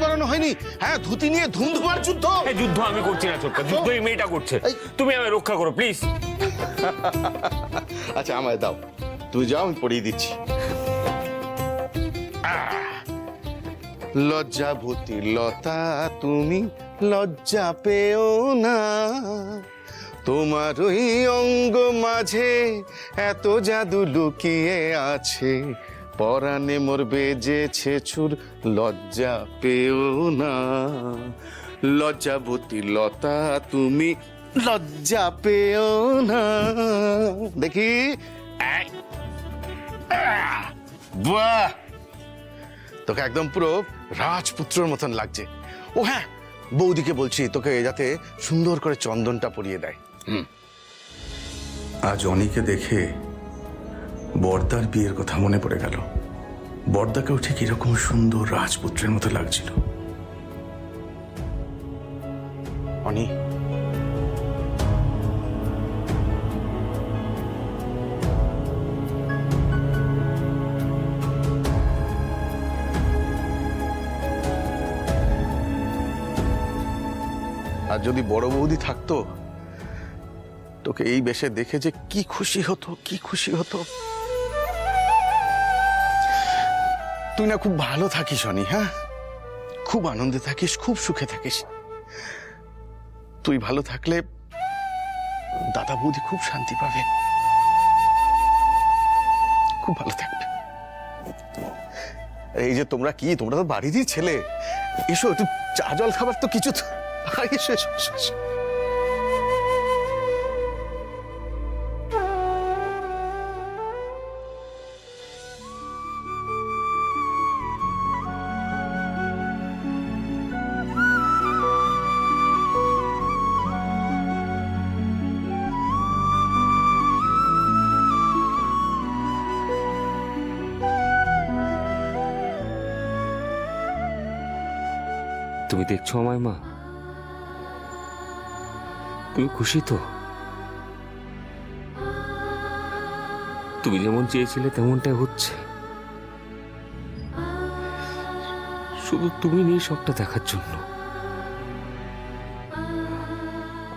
পরানো হয়নি? হ্যাঁ, ধুতি নিয়ে ধুমধুমার যুদ্ধ। এই যুদ্ধ আমি করছি না ছোটকা, যুদ্ধ এই মেয়েটা করছে। তুমি আমায় রক্ষা করো প্লিজ। আচ্ছা আমায় দাও, তুমি যাও, আমি পড়িয়ে দিচ্ছি। লজ্জাবতী লতা তুমি লজ্জা পেও না, তোমার ওই অঙ্গ মাঝে এত জাদু লুকিয়ে আছে, পরাণে মোর বেজেছে চুর, লজ্জা পেও না। লজ্জাবতী লতা তুমি লজ্জা পেও না। দেখি, বাহ, তোকে একদম পুরো রাজপুত্রের মতন লাগছে। ও হ্যাঁ, বৌদিকে বলছি তোকে যাতে সুন্দর করে চন্দনটা পরিয়ে দেয়। আজ অনিকে দেখে বর্দার বিয়ের কথা মনে পড়ে গেল। বর্দাকেও ঠিক এরকম সুন্দর রাজপুত্রের মতো লাগছিল। অনি, আর যদি বড় বৌদি থাকতো, তোকে এই বেশে দেখে যে কি খুশি হতো, কি খুশি হতো। তুই না খুব ভালো থাকিস অনি, হ্যাঁ, খুব আনন্দে থাকিস, খুব সুখে থাকিস। তুই ভালো থাকলে দাদা বৌদি খুব শান্তি পাবে, খুব ভালো থাকবে। এই যে তোমরা তোমরা তো বাড়িরই ছেলে, এসো একটু চা জল খাবার তো কিছু তো, এসো এসো এসো এসো। তুমি দেখছো আমায় মা? তুমি খুশি তো? তুমি যেমন চেয়েছিলে তেমনটাই হচ্ছে। শুধু তুমি নেই সবটা দেখার জন্য,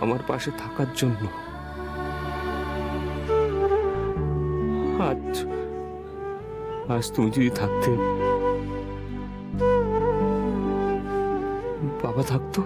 আমার পাশে থাকার জন্য। আজ আজ তুমি যদি থাকতে, বাবা থাকতো,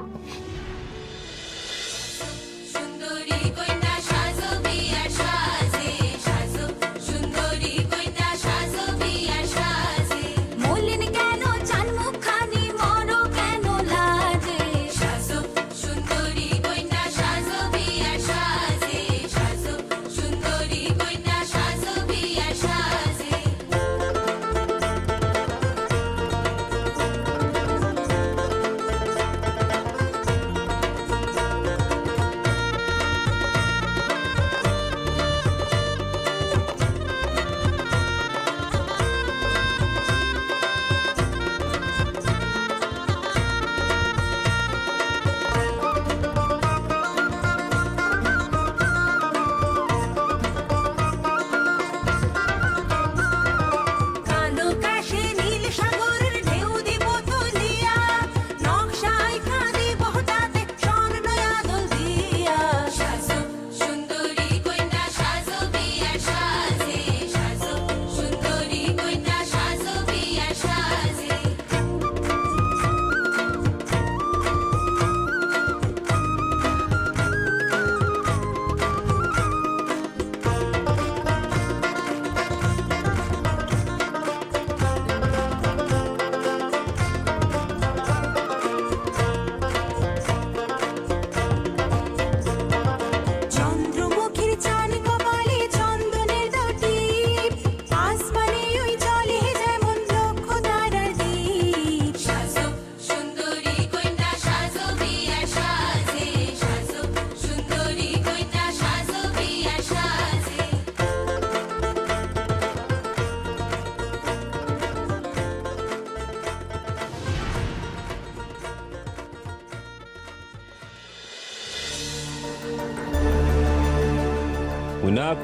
Unak.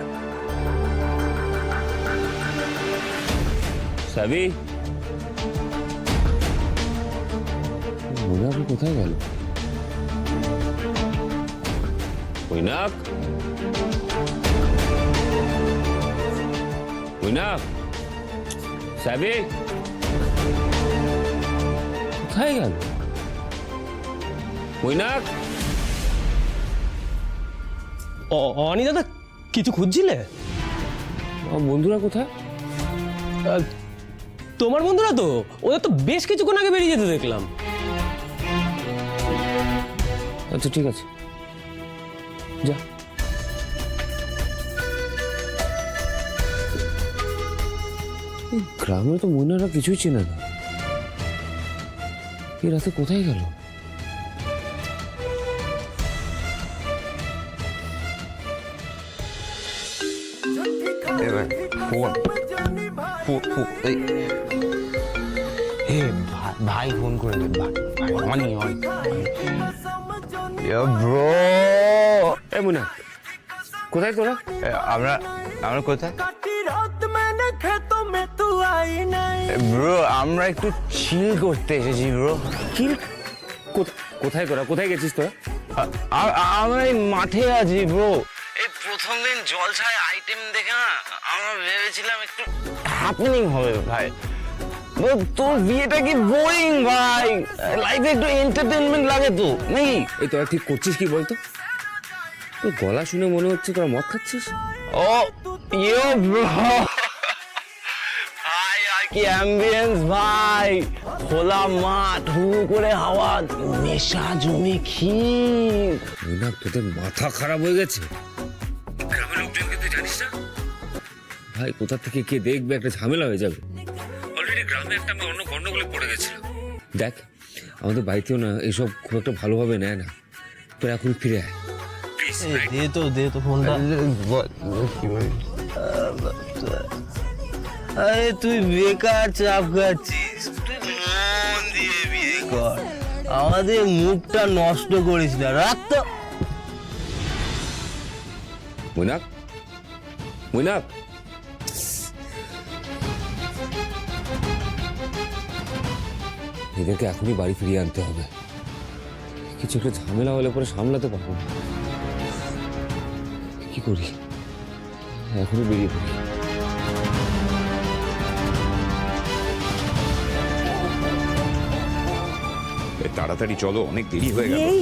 Sabi? মৈনাক কোথায় গেল? মৈনাক, মৈনাক, সাবিক কোথায় গেল? মৈনাক, অনি দাদা, কিছু খুঁজছিলে? আমার বন্ধুরা কোথায়? তোমার বন্ধুরা তো, ওদের তো বেশ কিছুক্ষণ আগে বেরিয়ে যেতে দেখলাম। আচ্ছা ঠিক আছে, যা। এই গ্রামে তো মহিলারা কিছুই চেনে না। এই রাতে কোথায় গেল? ভাই ফোন করে দে, অনি ব্রো। এ মুনা, কোথায় তোরা? আমরা কোথায় ব্রো? আমরা একটু চিল করতে এসেছি ব্রো। চিল? কোথায় তোরা? কোথায় গেছিস তোরা? আমরা এই মাঠে আছি ব্রো। এই প্রথম দিন জলছায় আইটেম দেখে না আমরা ভেবেছিলাম একটু হ্যাপেনিং হবে ভাই। ব্রো, তোর বিয়েটা কি বোরিং ভাই? লাইফে একটু এন্টারটেইনমেন্ট লাগে তো নাকি? এই তোরা ঠিক করছিস কি বলতো? তোর গলা শুনে মনে হচ্ছে তোরা মদ খাচ্ছিস। ও ইয়ো ব্রো, ভাই আর কি অ্যাম্বিয়েন্স ভাই, খোলা মাঠ, হু করে হাওয়া, নেশা জমি ক্ষীর। না, তোদের মাথা খারাপ হয়ে গেছে। গ্রামের লোকজনকে তুই জানিস না ভাই, কোথা থেকে কে দেখবে, একটা ঝামেলা হয়ে যাবে। অলরেডি গ্রামে একটা আমি অন্য গন্ডগোলে পড়ে গেছিলাম। দেখ, আমাদের বাড়িতেও না এসব খুব একটা ভালোভাবে নেয় না। তোর এখন ফিরে আয় প্লিজ। দে তো ফোনটা। আরে তুই বেকার চাপ খাচ্ছিস, তুই মন দিয়ে বিয়ে কর, আমাদের মুখটা নষ্ট করিস না। রাত তো মৈনাক, মৈনাক, এদেরকে এখনই বাড়ি ফিরিয়ে আনতে হবে। কিছু একটা ঝামেলা হলে পরে সামলাতে পারবো না। কি করি? এখনই বেরিয়ে পড়ি। তাড়াতাড়ি চলো, অনেক দেরি হয়ে গেল। এই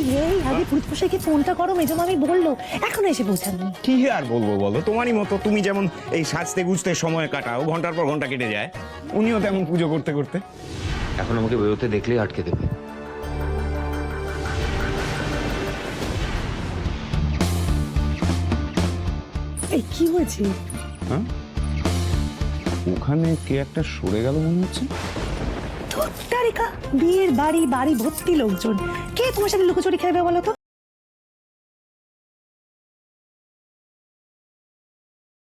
আগে পুরুষকে ফোনটা করো, মেজমামি বললো এখনো এসে পৌঁছাননি। কি আর বলবো বলো, তোমারই মতো তুমি যেমন এই সাজতে গুজতে সময় কাটাও, ঘন্টার পর ঘন্টা কেটে যায়, উনিও তেমন পুজো করতে করতে। এখন আমাকে বেরোতে দেখলেই আটকে দেবে। এই কি হয়েছে? ওখানে কে একটা সরে গেল মনে হচ্ছে। তারিকা বিয়ের বাড়ি ভর্তি লোকজন, কে তোমার সাথে লুকোচুরি খেলবে বলো তো?